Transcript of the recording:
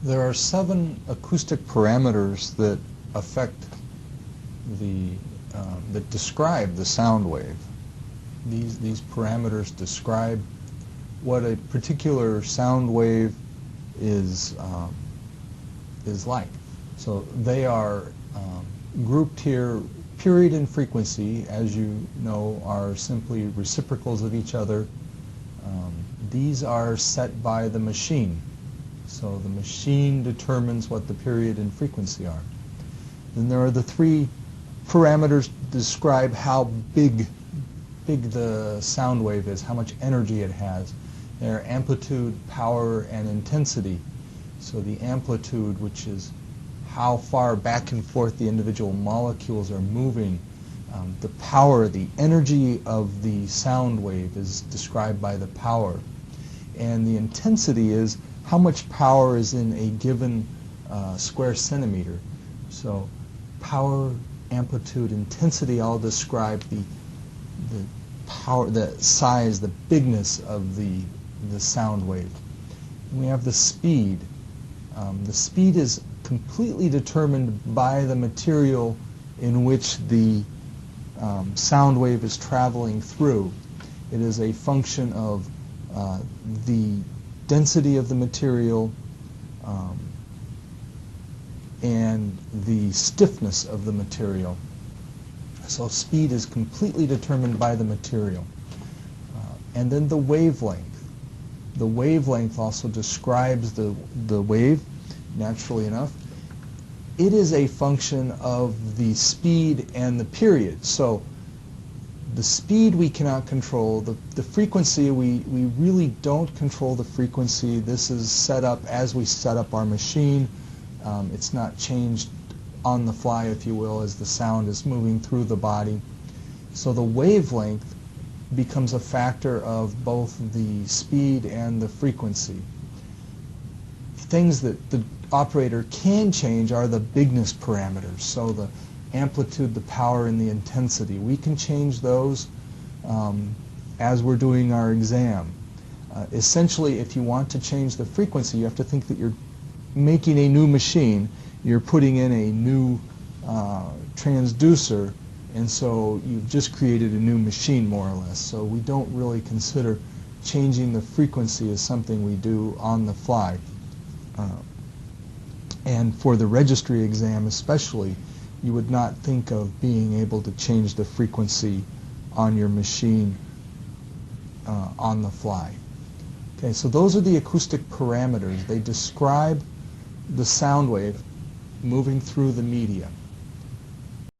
There are 7 acoustic parameters that affect that describe the sound wave. These parameters describe what a particular sound wave is like. So they are grouped here. Period and frequency, as you know, are simply reciprocals of each other. These are set by the machine. So the machine determines what the period and frequency are. Then there are the 3 parameters that describe how big the sound wave is, how much energy it has. They're amplitude, power, and intensity. So the amplitude, which is how far back and forth the individual molecules are moving. The power, the energy of the sound wave is described by the power. And the intensity is how much power is in a given square centimeter. So power, amplitude, intensity all describe the power, the size, the bigness of the sound wave. And we have the speed. The speed is completely determined by the material in which the sound wave is traveling through. It is a function of the density of the material and the stiffness of the material. So speed is completely determined by the material. And then the wavelength. The wavelength also describes the wave, naturally enough. It is a function of the speed and the period. So the speed we cannot control. The frequency, we really don't control the frequency. This is set up as we set up our machine. It's not changed on the fly, if you will, as the sound is moving through the body. So the wavelength becomes a factor of both the speed and the frequency. Things that the operator can change are the bigness parameters. So the amplitude, the power, and the intensity. We can change those as we're doing our exam. Essentially, if you want to change the frequency, you have to think that you're making a new machine. You're putting in a new transducer, and so you've just created a new machine, more or less. So we don't really consider changing the frequency as something we do on the fly. And for the registry exam especially, you would not think of being able to change the frequency on your machine on the fly. Okay, so those are the acoustic parameters. They describe the sound wave moving through the media.